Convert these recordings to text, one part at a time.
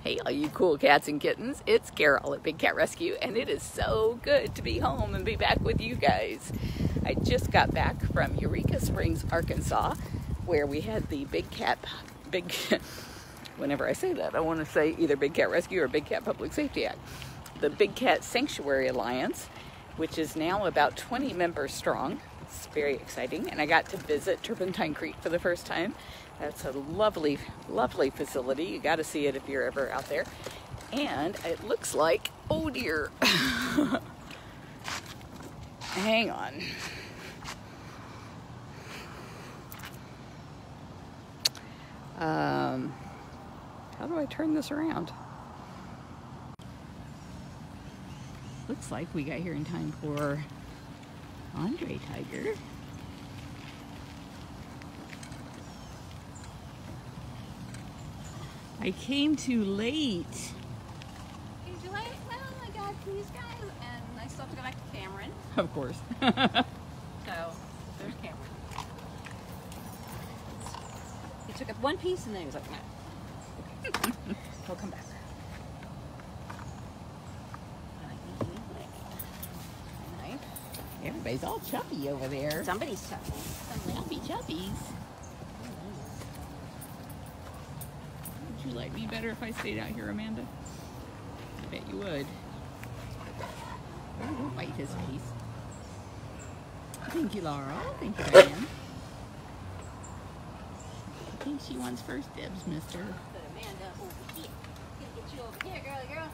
Hey, all you cool cats and kittens, it's Carol at Big Cat Rescue, and it is so good to be home and be back with you guys. I just got back from Eureka Springs, Arkansas, where we had the whenever I say that, I want to say either Big Cat Rescue or Big Cat Public Safety Act. The Big Cat Sanctuary Alliance, which is now about 20 members strong. It's very exciting, and I got to visit Turpentine Creek for the first time. That's a lovely, lovely facility. You got to see it if you're ever out there. And it looks like, oh dear. Hang on. How do I turn this around? Looks like we got here in time for Andre Tiger. I came too late. Came too late? Well, I got these guys, and I still have to go back to Cameron. Of course. So, there's Cameron. He took up one piece, and then he was like, no. Okay. He'll come back. Everybody's all chubby over there. Somebody's chubby. Chubbies. Would you like me better if I stayed out here, Amanda? I bet you would. Oh, we'll bite his piece. Thank you, Laura. Thank you, Diane. I think she wants first dibs, mister. But Amanda, over here. Get you over here, girly girl.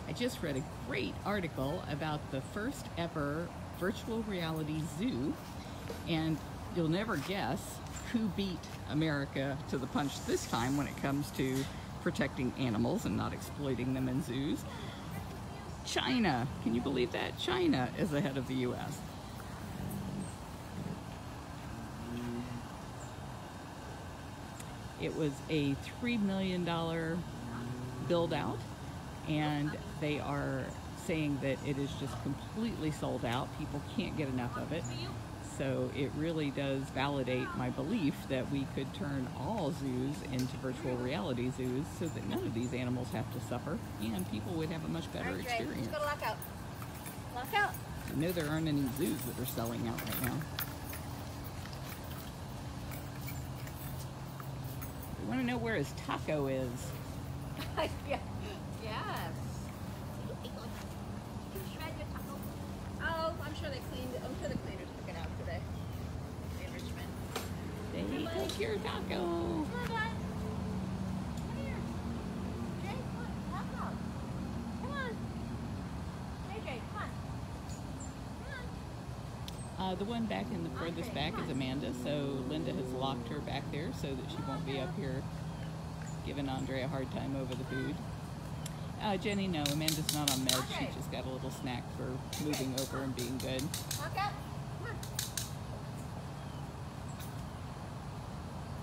I just read a great article about the first ever virtual reality zoo, and you'll never guess who beat America to the punch this time when it comes to protecting animals and not exploiting them in zoos. China. Can you believe that? China is ahead of the U.S. It was a $3 million build out, and they are saying that it is just completely sold out. People can't get enough of it. So it really does validate my belief that we could turn all zoos into virtual reality zoos so that none of these animals have to suffer and people would have a much better experience. Let's go to lockout. Lockout. I know there aren't any zoos that are selling out right now. We want to know where his taco is. Yeah. Yes. Shred your taco. Oh, I'm sure they cleaned it. I'm sure the cleaners took it out today. In Richmond. They took your taco. Come on, guys. Come here. Jay, come on. Taco. Come on. AJ, come on. Come on. The one back in the furthest back is Amanda, so Linda has locked her back there so that she won't be up here giving Andre a hard time over the food. Jenny, no, Amanda's not on meds. She just got a little snack for moving over and being good. Lock out. Come on.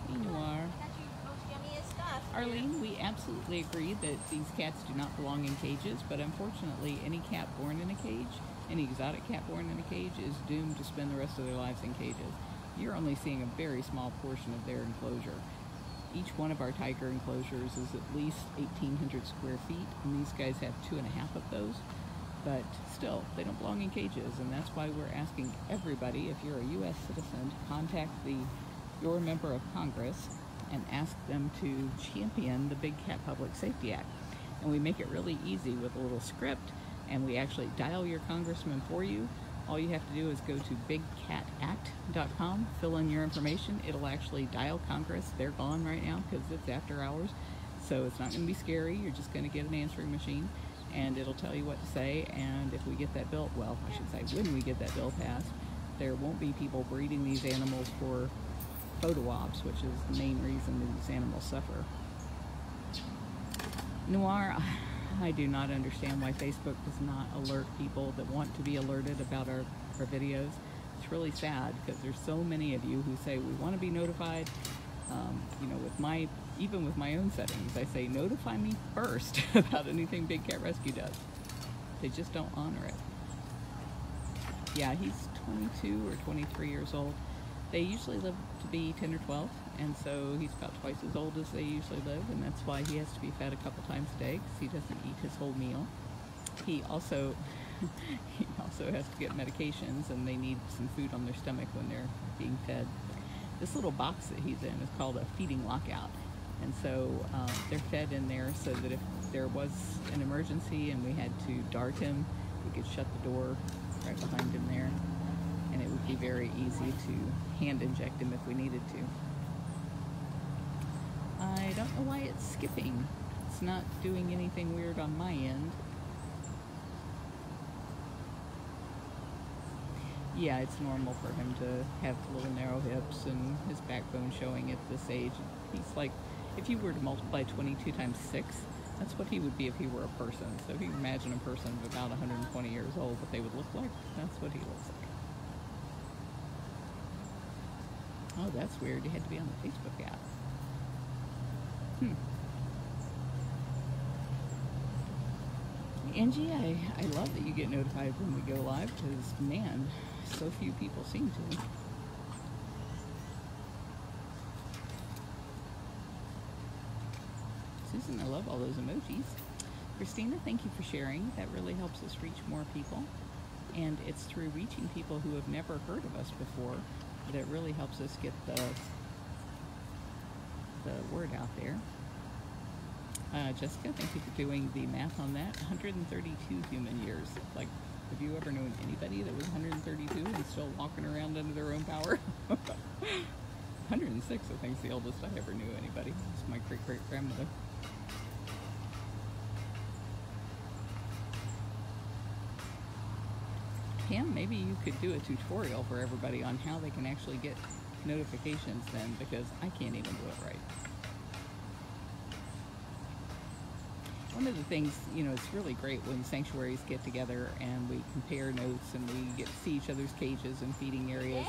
Hey, Noir. That's your most yummiest stuff. Arlene, we absolutely agree that these cats do not belong in cages, but unfortunately any cat born in a cage, any exotic cat born in a cage, is doomed to spend the rest of their lives in cages. You're only seeing a very small portion of their enclosure. Each one of our tiger enclosures is at least 1,800 square feet, and these guys have 2.5 of those. But still, they don't belong in cages, and that's why we're asking everybody, if you're a U.S. citizen, to contact your member of Congress and ask them to champion the Big Cat Public Safety Act. And we make it really easy with a little script, and we actually dial your congressman for you. All you have to do is go to bigcatact.com, fill in your information. It'll actually dial Congress. They're gone right now because it's after hours, so it's not going to be scary. You're just going to get an answering machine, and it'll tell you what to say. And if we get that bill, well, I should say when we get that bill passed, there won't be people breeding these animals for photo ops, which is the main reason these animals suffer. Noir, I do not understand why Facebook does not alert people that want to be alerted about our videos. It's really sad because there's so many of you who say we want to be notified. You know, even with my own settings, I say notify me first about anything Big Cat Rescue does. They just don't honor it. Yeah, he's 22 or 23 years old. They usually live to be 10 or 12, and so he's about twice as old as they usually live, and that's why he has to be fed a couple times a day, because he doesn't eat his whole meal. He also he also has to get medications, and they need some food on their stomach when they're being fed. This little box that he's in is called a feeding lockout, and so they're fed in there so that if there was an emergency and we had to dart him, we could shut the door right behind him there, and it would be very easy to hand inject him if we needed to. I don't know why it's skipping. It's not doing anything weird on my end. Yeah, it's normal for him to have little narrow hips and his backbone showing at this age. He's like, if you were to multiply 22 times 6, that's what he would be if he were a person. So if you imagine a person of about 120 years old, what they would look like, that's what he looks like. Oh, that's weird. You had to be on the Facebook app. Angie, I love that you get notified when we go live, because, man, so few people seem to. Susan, I love all those emojis. Christina, thank you for sharing. That really helps us reach more people. And it's through reaching people who have never heard of us before that really helps us get the word out there. Jessica, thank you for doing the math on that. 132 human years. Like, have you ever known anybody that was 132 and still walking around under their own power? 106, I think, is the oldest I ever knew anybody. It's my great-great-grandmother. Pam, maybe you could do a tutorial for everybody on how they can actually get notifications then, because I can't even do it right. One of the things, you know, it's really great when sanctuaries get together and we compare notes and we get to see each other's cages and feeding areas.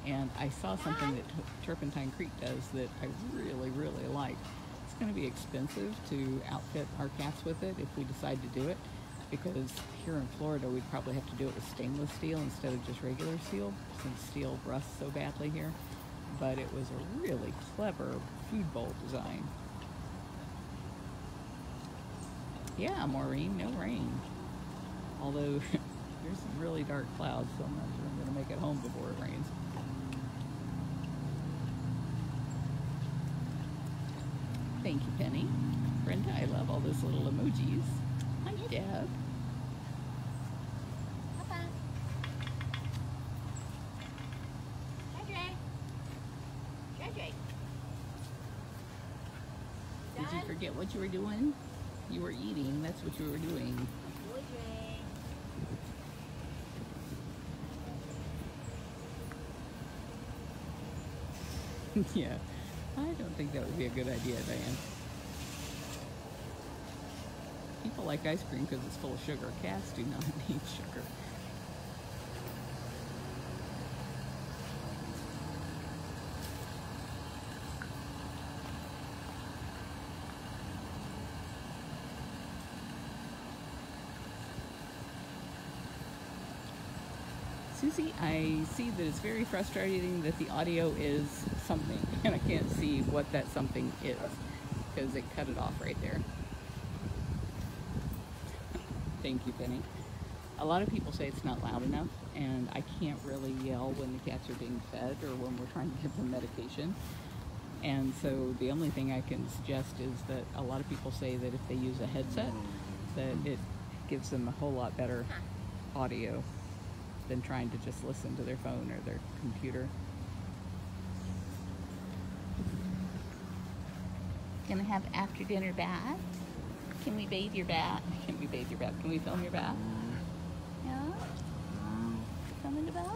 And I saw something that Turpentine Creek does that I really, really like. It's going to be expensive to outfit our cats with it if we decide to do it, because here in Florida we'd probably have to do it with stainless steel instead of just regular steel, since steel rusts so badly here. But it was a really clever food bowl design. Yeah, Maureen, no rain. Although there's some really dark clouds, so I'm not sure I'm going to make it home before it rains. Thank you, Penny. Brenda, I love all those little emojis. Hi, Deb. Papa. JJ. JJ. Did you forget what you were doing? You were eating, that's what you were doing. Yeah, I don't think that would be a good idea, Diane. People like ice cream because it's full of sugar. Cats do not need sugar. Susie, I see that it's very frustrating that the audio is something, and I can't see what that something is, because it cut it off right there. Thank you, Penny. A lot of people say it's not loud enough, and I can't really yell when the cats are being fed or when we're trying to give them medication. And so the only thing I can suggest is that a lot of people say that if they use a headset, that it gives them a whole lot better audio than trying to just listen to their phone or their computer. Gonna have after dinner bath? Can we bathe your bath? Can we bathe your bath? Can we film your bath? Yeah? Come in the bath?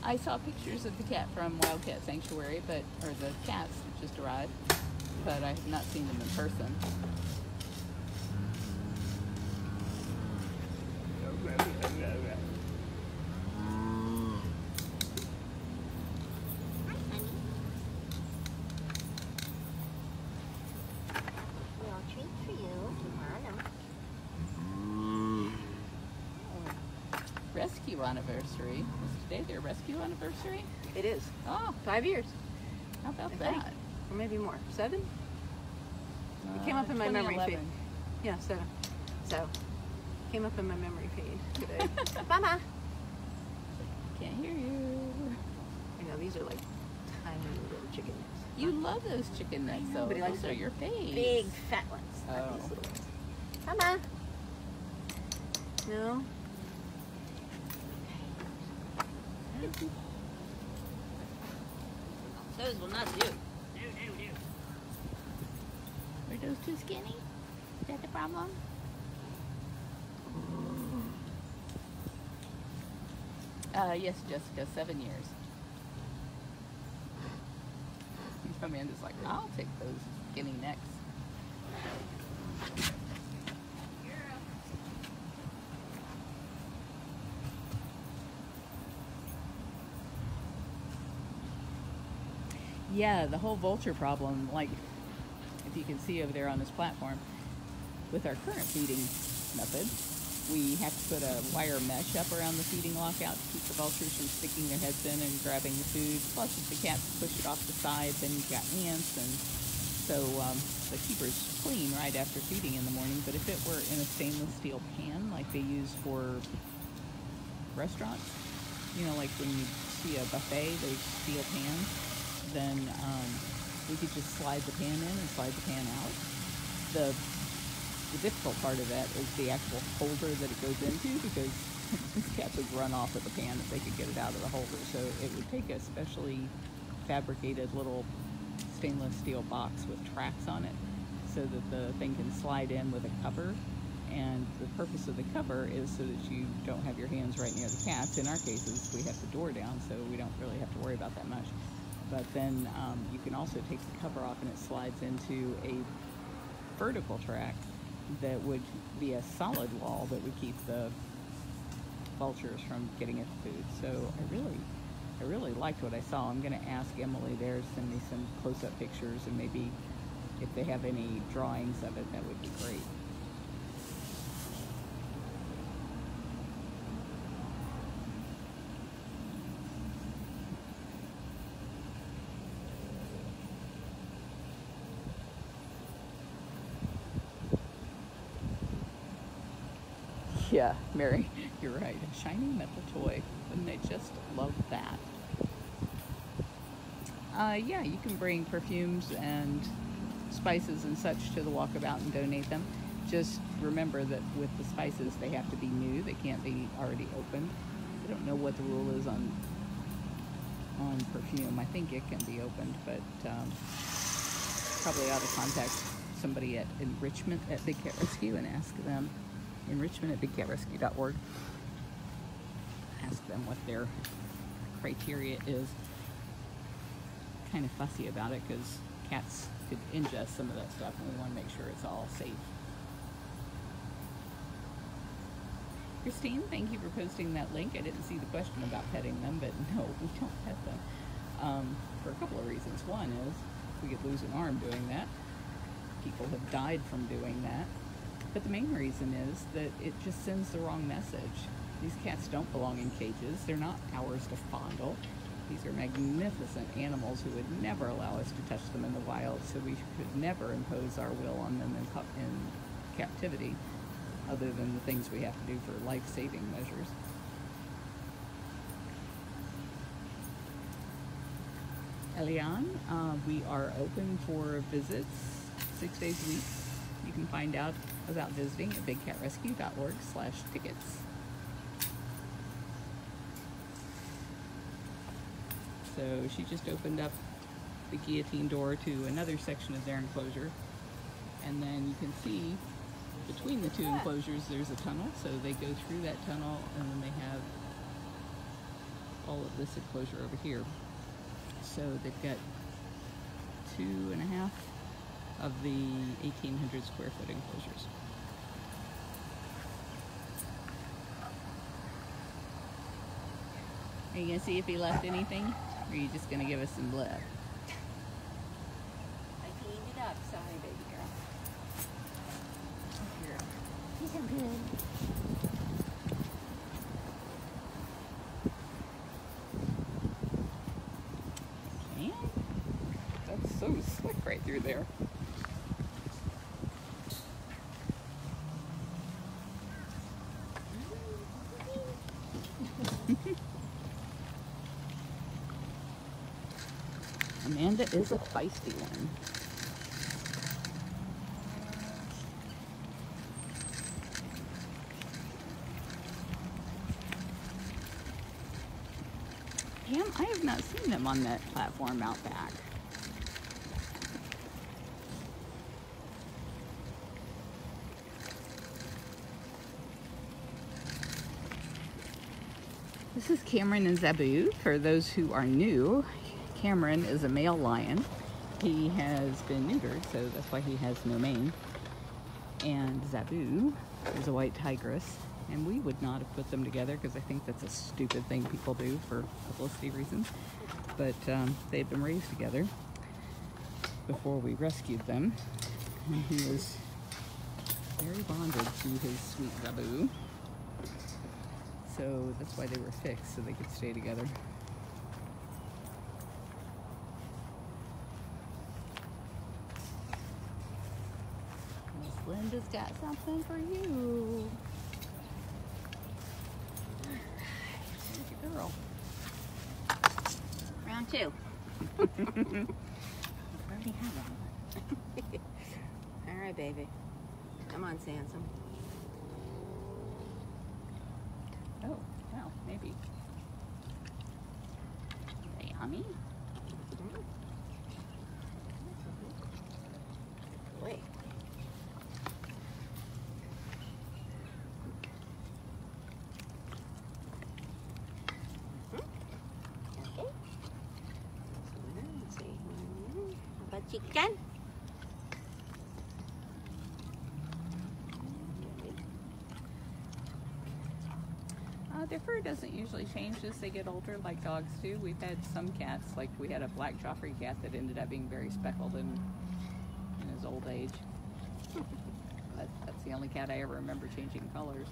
I saw pictures of the cat from Wildcat Sanctuary, or the cats that just arrived, but I have not seen them in person. rescue anniversary. Is today their rescue anniversary? It is. Oh, 5 years. how about I think. that? Or maybe more. 7? It came up in my memory feed. 2011. Yeah, 7. So, came up in my memory feed today. Mama! Can't hear you. I know, these are like tiny little chicken necks. You love those chicken necks, know, though. but he likes Those are the your faves. Big fat ones. Not Oh. these little ones. Mama! No? Those will not do. No. Were those too skinny? Is that the problem? Yes, Jessica, 7 years. Amanda's like, I'll take those skinny necks. Yeah, the whole vulture problem, like if you can see over there on this platform, with our current feeding method, we have to put a wire mesh up around the feeding lockout to keep the vultures from sticking their heads in and grabbing the food. Plus, if the cats push it off the side, then you've got ants, and so the keeper's clean right after feeding in the morning. But if it were in a stainless steel pan like they use for restaurants, you know, like when you see a buffet, those steel pans, then we could just slide the pan in and slide the pan out. The difficult part of that is the actual holder that it goes into, because these cats would run off with the pan if they could get it out of the holder. So it would take a specially fabricated little stainless steel box with tracks on it so that the thing can slide in with a cover. And the purpose of the cover is so that you don't have your hands right near the cats. In our cases, we have the door down, so we don't really have to worry about that much. But then you can also take the cover off and it slides into a vertical track that would be a solid wall that would keep the vultures from getting at the food. So I really liked what I saw. I'm going to ask Emily there to send me some close-up pictures, and maybe if they have any drawings of it, that would be great. Yeah, Mary, you're right. A shiny metal toy. Wouldn't they just love that? Yeah, you can bring perfumes and spices and such to the walkabout and donate them. Just remember that with the spices, they have to be new. They can't be already opened. I don't know what the rule is on perfume. I think it can be opened, but probably ought to contact somebody at Enrichment at Big Cat Rescue and ask them. Enrichment@bigcatrescue.org. Ask them what their criteria is. Kind of fussy about it because cats could ingest some of that stuff, and we want to make sure it's all safe. Christine, thank you for posting that link. I didn't see the question about petting them, but no, we don't pet them for a couple of reasons. One is we could lose an arm doing that. People have died from doing that. But the main reason is that it just sends the wrong message. These cats don't belong in cages. They're not ours to fondle. These are magnificent animals who would never allow us to touch them in the wild, so we could never impose our will on them in captivity, other than the things we have to do for life-saving measures. Eliane, we are open for visits 6 days a week. You can find out about visiting at bigcatrescue.org/tickets. So she just opened up the guillotine door to another section of their enclosure, and then you can see between the two enclosures there's a tunnel, so they go through that tunnel, and then they have all of this enclosure over here. So they've got 2.5 of the 1,800 square foot enclosures. Are you gonna see if he left anything, or are you just gonna give us some blood? I cleaned it up. Sorry, baby girl. Here. He's so good. so slick right through there. Amanda is a feisty one. Pam, I have not seen them on that platform out back. This is Cameron and Zabu. For those who are new, Cameron is a male lion. He has been neutered, so that's why he has no mane. And Zabu is a white tigress. And we would not have put them together because I think that's a stupid thing people do for publicity reasons. But they had been raised together before we rescued them. And he was very bonded to his sweet Zabu. So that's why they were fixed, so they could stay together. Miss Linda's got something for you. Girl. Round two. Already have one. All right, baby. Come on, Sansom. Oh, well, maybe. Are they yummy? Wait. Chicken. Their fur doesn't usually change as they get older like dogs do. We've had some cats, like we had a black Joffrey cat that ended up being very speckled in his old age. That's the only cat I ever remember changing colors.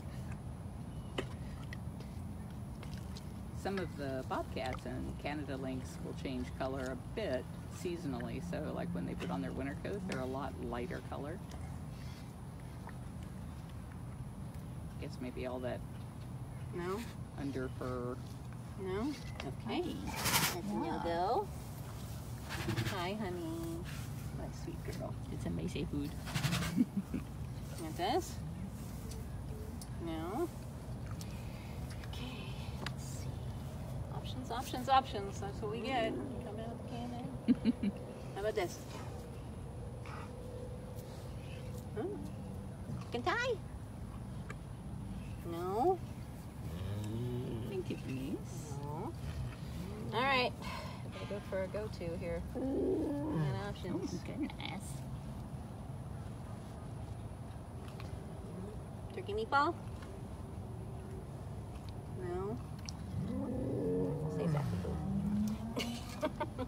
Some of the bobcats and Canada lynx will change color a bit seasonally, so like when they put on their winter coat, they're a lot lighter color. I guess maybe all that No. under fur. No? Okay. That's a no-go. Hi, honey. My sweet girl. It's a Macy food. Want this? No? Okay. Let's see. Options, options, options. That's what we get. Coming out the cannon. How about this? Chicken thigh? No? Thank you, niece. No. All right. Gotta go for a go-to here. And options. Oh, goodness. Turkey meatball? No. Save that for food.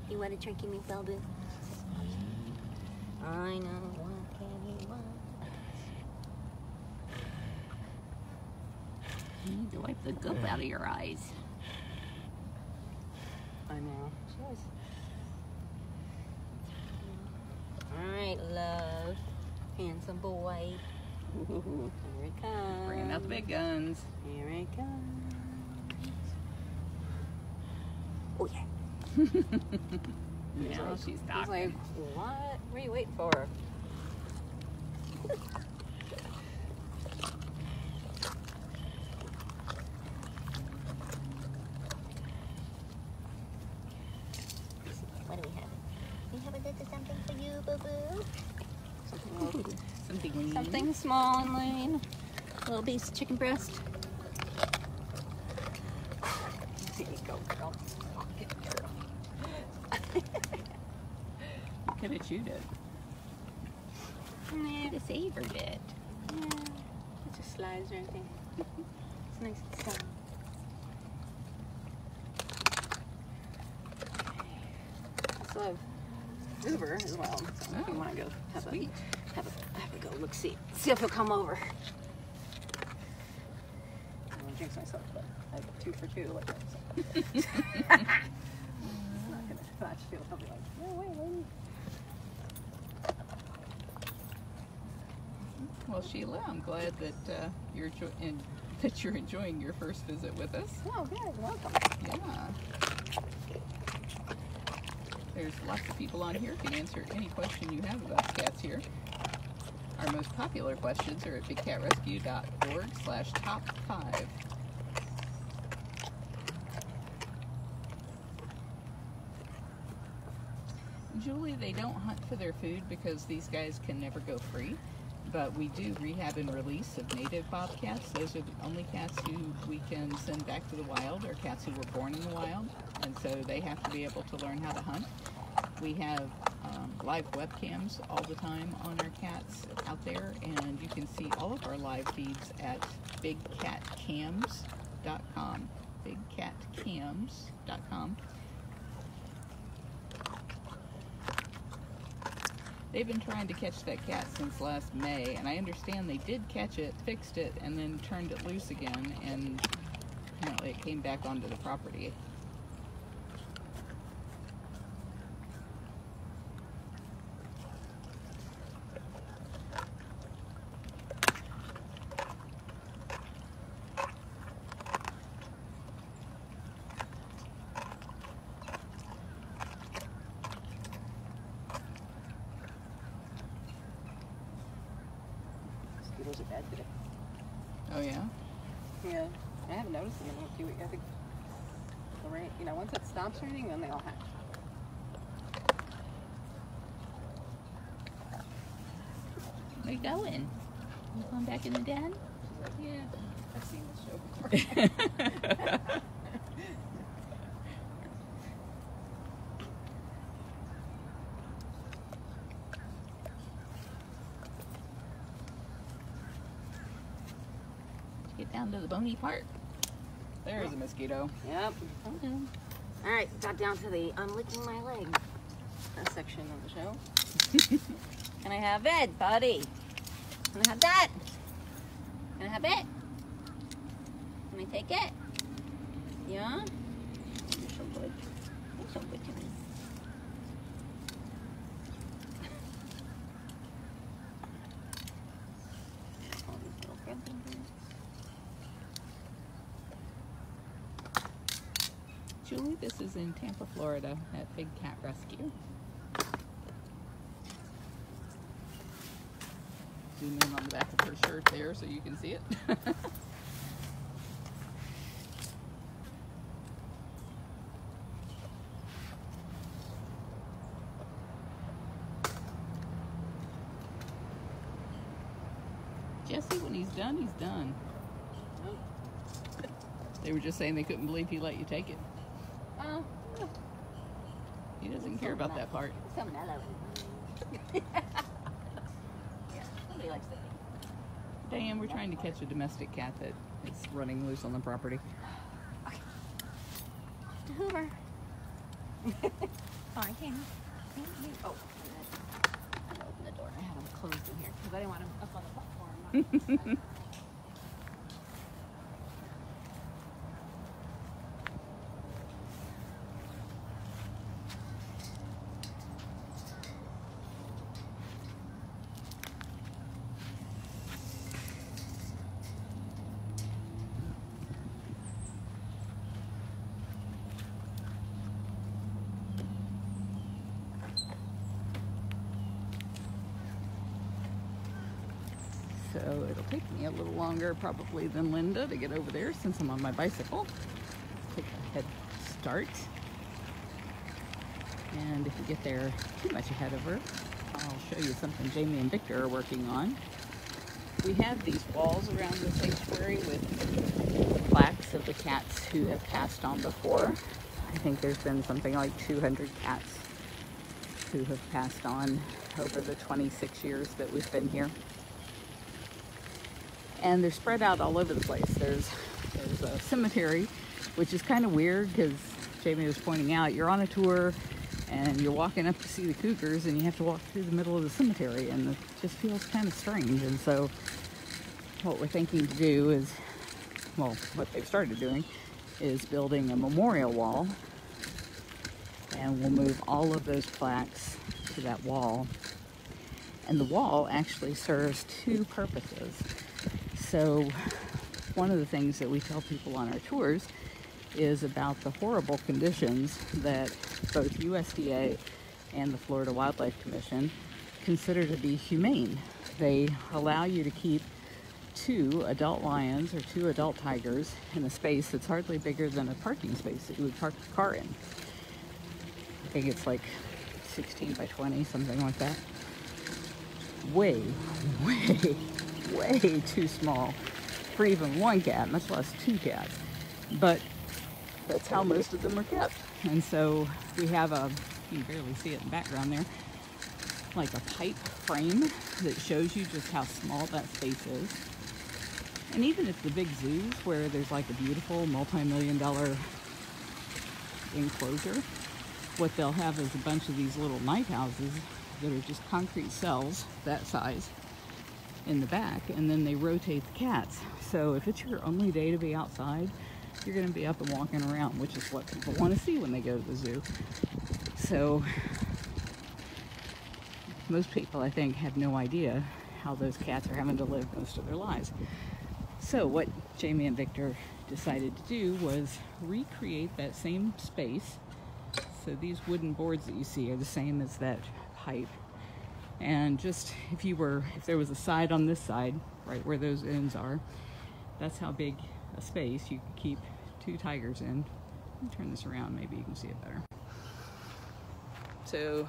You want a turkey meatball, boo? I know. What can you want? You need to wipe the goop out of your eyes. I know. Cheers. All right, love. Handsome boy. Ooh, Here it comes. bringing out the big guns. Here it comes. Oh, yeah. Now she's He's talking. like, what? What are you waiting for? What do we have? We have a little something for you, boo-boo. Something lean. Something small and lean. A little piece of chicken breast. There you go, girl. Oh, good girl. You could have chewed it. Nah, Could have savored it. yeah. It just slides or anything. It's nice and soft. I still have Uber as well. So if you want to go have Sweet. have a go look see if he'll come over. I want to jinx myself, but I have 2 for 2 like that. So. It's not gonna. Watch, she'll be like, no way, lady. Well, Sheila, I'm glad that you're enjoying your first visit with us. Oh, good. Welcome. Yeah. There's lots of people on here who can answer any question you have about cats here. Our most popular questions are at bigcatrescue.org/top5. Julie, they don't hunt for their food because these guys can never go free, but we do rehab and release of native bobcats. Those are the only cats who we can send back to the wild, or cats who were born in the wild, and so they have to be able to learn how to hunt. We have live webcams all the time on our cats out there, and you can see all of our live feeds at bigcatcams.com. bigcatcams.com. They've been trying to catch that cat since last May, and I understand they did catch it, fixed it, and then turned it loose again, and apparently it came back onto the property. Mosquitoes are bad today. Oh yeah? Yeah. I haven't noticed them in a few weeks. I think the rain, once it stops raining, then they all hatch. Where you going? You going back in the den? She's like, yeah, I've seen this show before. Get down to the bony part. There's a mosquito. Yep. Okay. All right, got down to the licking my leg section of the show. Can I have it, buddy? Can I have that? Can I have it? Can I take it? Yeah? You're so good. You're so good to me. All these little feathers. Julie, this is in Tampa, Florida at Big Cat Rescue. Zoom in on the back of her shirt there so you can see it. Jesse, when he's done, he's done. Oh. They were just saying they couldn't believe he let you take it. Oh. He doesn't care about that part. So mellow. Yeah, somebody likes that. Diane, we're trying to catch a domestic cat that is running loose on the property. Okay. To Hoover. Oh, I can't. Oh, I'm gonna open the door. I have them closed in here because I didn't want them up on the platform. So it'll take me a little longer probably than Linda to get over there since I'm on my bicycle. Take a head start. And if you get there too much ahead of her, I'll show you something Jamie and Victor are working on. We have these walls around the sanctuary with plaques of the cats who have passed on before. I think there's been something like 200 cats who have passed on over the 26 years that we've been here. And they're spread out all over the place. There's a cemetery, which is kind of weird because Jamie was pointing out, you're on a tour and you're walking up to see the cougars and you have to walk through the middle of the cemetery, and it just feels kind of strange. And so what we're thinking to do is, well, what they've started doing is building a memorial wall And we'll move all of those plaques to that wall. And the wall actually serves two purposes. So one of the things that we tell people on our tours is about the horrible conditions that both USDA and the Florida Wildlife Commission consider to be humane. They allow you to keep 2 adult lions or 2 adult tigers in a space that's hardly bigger than a parking space that you would park a car in. I think it's like 16 by 20, something like that. Way too small for even one cat, much less 2 cats. But that's how most of them are kept. And so we have you can barely see it in the background there, like a pipe frame that shows you just how small that space is. And even at the big zoos where there's like a beautiful multi-million-dollar enclosure, what they'll have is a bunch of these little night houses that are just concrete cells that size in the back, and then they rotate the cats. So if it's your only day to be outside, you're going to be up and walking around, which is what people want to see when they go to the zoo. So most people, I think, have no idea how those cats are having to live most of their lives. So what Jamie and Victor decided to do was recreate that same space. So these wooden boards that you see are the same as that pipe. And just if there was a side on this side, right where those ends are, that's how big a space you could keep 2 tigers in. Let me turn this around, maybe you can see it better. So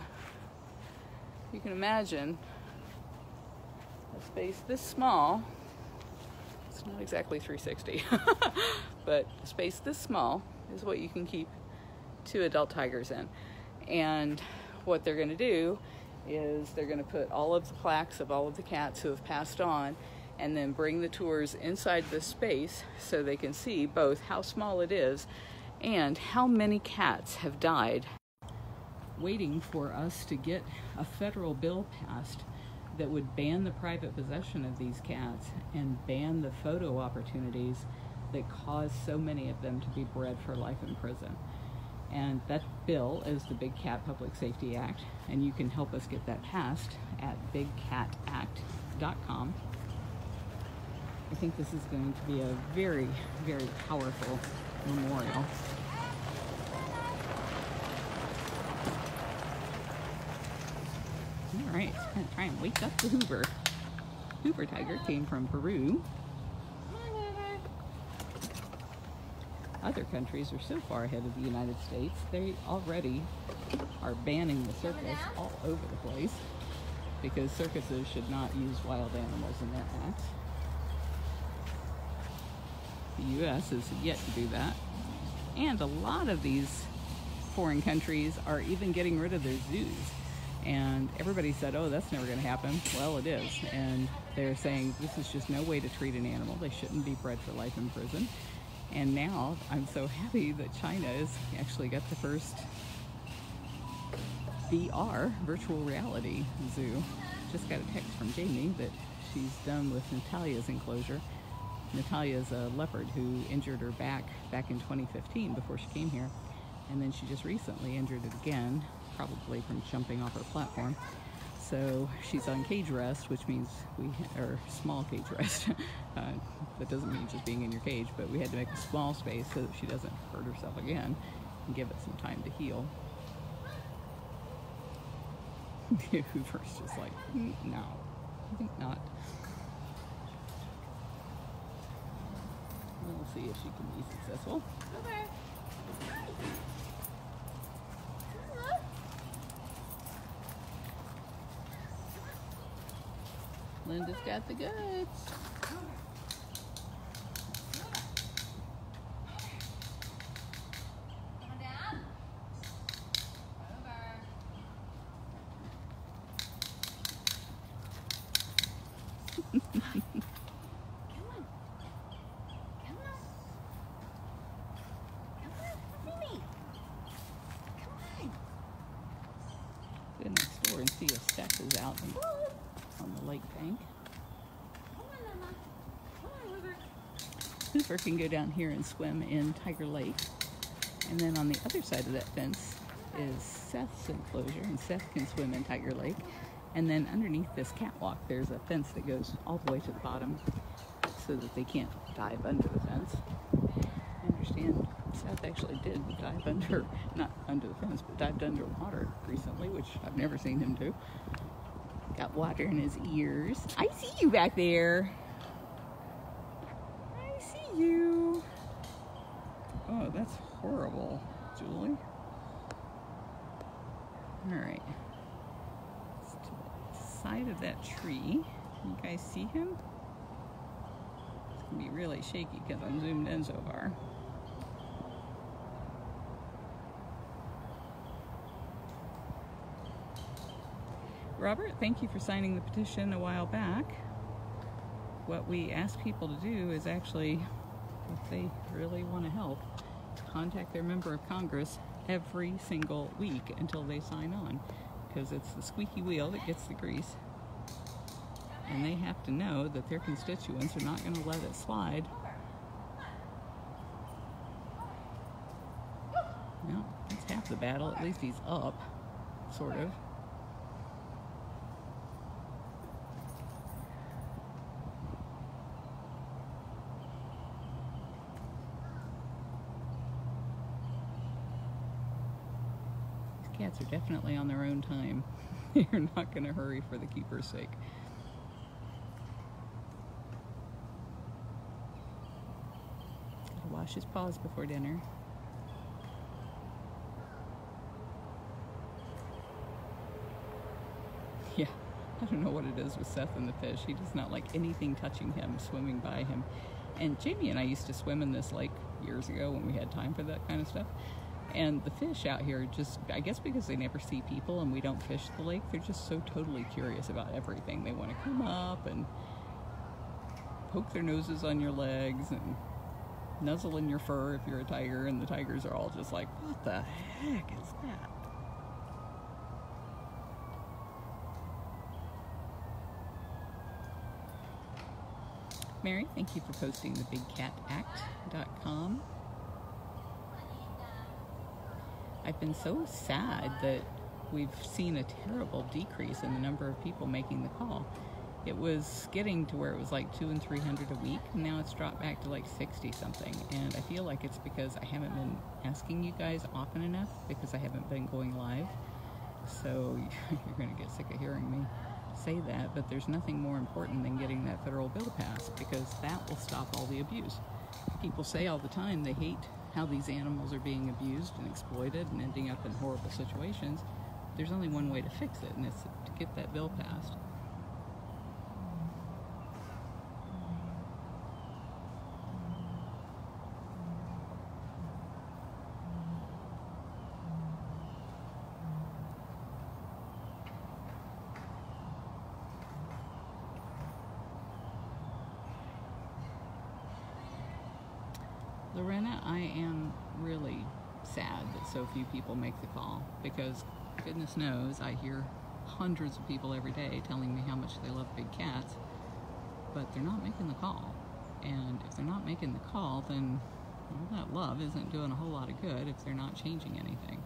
you can imagine a space this small. It's not exactly 360, but a space this small is what you can keep 2 adult tigers in. And what they're going to do is they're going to put all of the plaques of all of the cats who have passed on, and then bring the tours inside this space so they can see both how small it is and how many cats have died, waiting for us to get a federal bill passed that would ban the private possession of these cats and ban the photo opportunities that cause so many of them to be bred for life in prison. And that bill is the Big Cat Public Safety Act, and you can help us get that passed at bigcatact.com. I think this is going to be a very, very powerful memorial. All right, it's going to try and wake up the Hoover. Hoover tiger came from Peru. Other countries are so far ahead of the United States, they already are banning the circus all over the place because circuses should not use wild animals in their acts. The U.S. is yet to do that. And a lot of these foreign countries are even getting rid of their zoos. And everybody said, oh, that's never going to happen. Well, it is. And they're saying this is just no way to treat an animal. They shouldn't be bred for life in prison. And now I'm so happy that China has actually got the first VR, virtual reality zoo. Just got a text from Jamie that she's done with Natalia's enclosure. Natalia's a leopard who injured her back in 2015 before she came here. And then she just recently injured it again, probably from jumping off her platform. So she's on cage rest, which means or small cage rest. That doesn't mean just being in your cage, but we had to make a small space so that she doesn't hurt herself again and give it some time to heal. Hoover's just like, no, I think not. We'll see if she can be successful. Okay. Linda's got the goods. Go next door and see if Steph is out on the lake bank. Hoover can go down here and swim in Tiger Lake. And then on the other side of that fence is Seth's enclosure, and Seth can swim in Tiger Lake. And then underneath this catwalk, there's a fence that goes all the way to the bottom so that they can't dive under the fence. I understand Seth actually did dive under, not under the fence, but dived underwater recently, which I've never seen him do. Got water in his ears. I see you back there. I see you. Oh, that's horrible, Julie. All right. To the side of that tree. You guys see him? It's gonna be really shaky because I'm zoomed in so far. Robert, thank you for signing the petition a while back. What we ask people to do is actually, if they really want to help, contact their member of Congress every single week until they sign on, because it's the squeaky wheel that gets the grease. And they have to know that their constituents are not going to let it slide. No, that's half the battle. At least he's up, sort of. Cats are definitely on their own time. They're not going to hurry for the keeper's sake. Gotta wash his paws before dinner. Yeah, I don't know what it is with Seth and the fish. He does not like anything touching him, swimming by him. And Jamie and I used to swim in this lake years ago when we had time for that kind of stuff. And the fish out here just, I guess because they never see people and we don't fish the lake, they're just so totally curious about everything. They want to come up and poke their noses on your legs and nuzzle in your fur if you're a tiger, and the tigers are all just like, what the heck is that? Mary, thank you for posting the BigCatAct.com. I've been so sad that we've seen a terrible decrease in the number of people making the call. It was getting to where it was like 200 and 300 a week, and now it's dropped back to like 60 something. And I feel like it's because I haven't been asking you guys often enough, because I haven't been going live. So you're going to get sick of hearing me say that, but there's nothing more important than getting that federal bill passed, because that will stop all the abuse. People say all the time they hate how these animals are being abused and exploited and ending up in horrible situations. There's only one way to fix it, and it's to get that bill passed. Lorena, I am really sad that so few people make the call, because goodness knows I hear hundreds of people every day telling me how much they love big cats, but they're not making the call. And if they're not making the call, then all that love isn't doing a whole lot of good if they're not changing anything.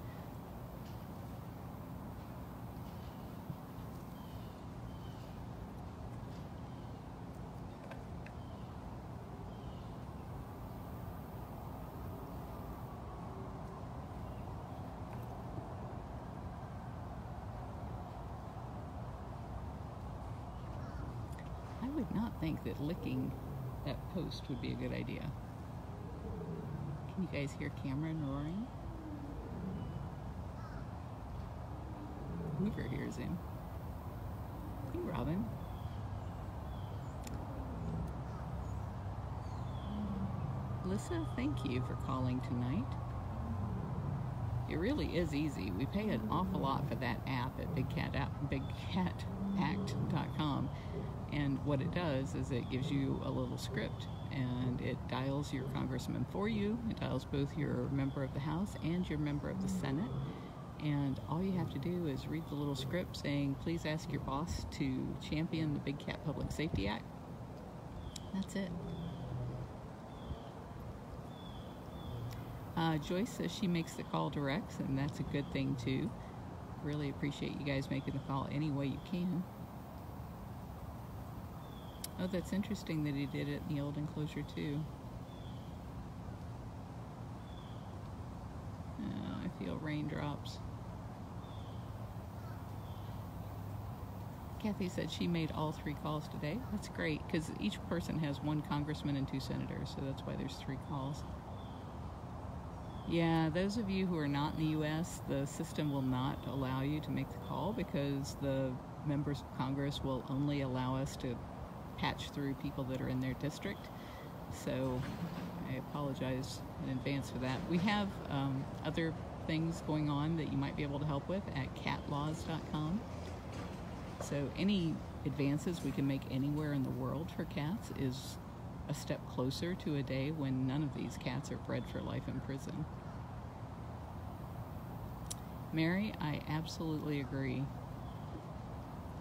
I would not think that licking that post would be a good idea. Can you guys hear Cameron roaring? Hoover hears him. Hey, Robin. Lisa, thank you for calling tonight. It really is easy. We pay an awful lot for that app at BigCatAct.com. And what it does is it gives you a little script, and it dials your congressman for you. It dials both your member of the House and your member of the Senate. And all you have to do is read the little script saying, please ask your boss to champion the Big Cat Public Safety Act. That's it. Joyce says she makes the call direct, and that's a good thing too. Really appreciate you guys making the call any way you can. Oh, that's interesting that he did it in the old enclosure too. Oh, I feel raindrops. Kathy said she made all 3 calls today. That's great, because each person has 1 congressman and 2 senators, so that's why there's 3 calls. Yeah, those of you who are not in the U.S., the system will not allow you to make the call because the members of Congress will only allow us to patch through people that are in their district. So I apologize in advance for that. We have other things going on that you might be able to help with at catlaws.com. So any advances we can make anywhere in the world for cats is a step closer to a day when none of these cats are bred for life in prison. Mary, I absolutely agree.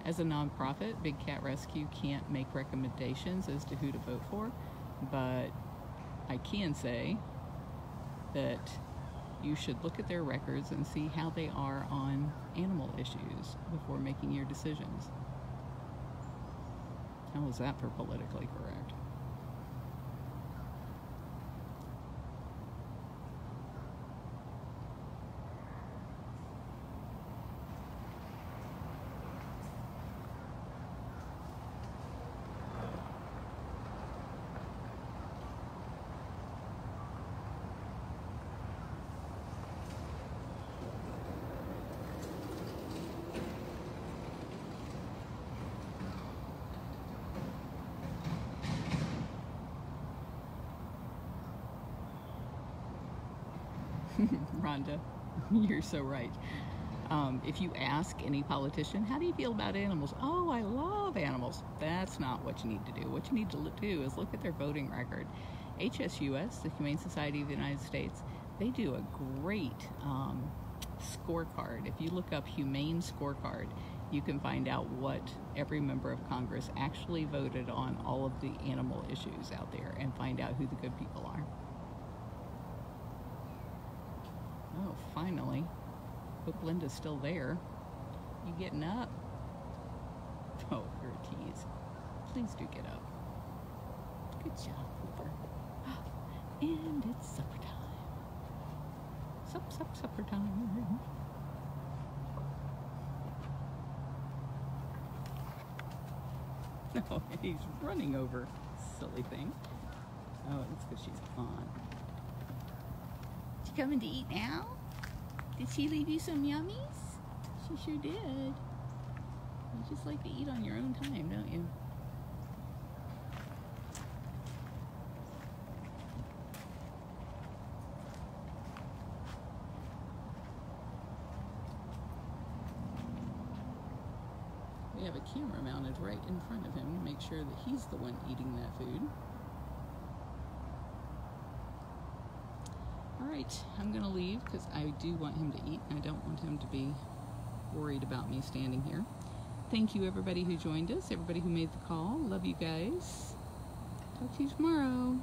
As a nonprofit, Big Cat Rescue can't make recommendations as to who to vote for, but I can say that you should look at their records and see how they are on animal issues before making your decisions. How was that for politically correct? Rhonda, you're so right. If you ask any politician, how do you feel about animals? Oh, I love animals. That's not what you need to do. What you need to do is look at their voting record. HSUS, the Humane Society of the United States, they do a great scorecard. If you look up Humane Scorecard, you can find out what every member of Congress actually voted on all of the animal issues out there and find out who the good people are. Oh, finally. Hope Linda's still there. You getting up? Oh, you're a tease. Please do get up. Good job, Cooper. And it's supper time. Supper time. Oh, he's running over. Silly thing. Oh, it's because she's on. She coming to eat now? Did she leave you some yummies? She sure did. You just like to eat on your own time, don't you? We have a camera mounted right in front of him to make sure that he's the one eating that food. Alright, I'm going to leave because I do want him to eat and I don't want him to be worried about me standing here. Thank you everybody who joined us, everybody who made the call. Love you guys. Talk to you tomorrow.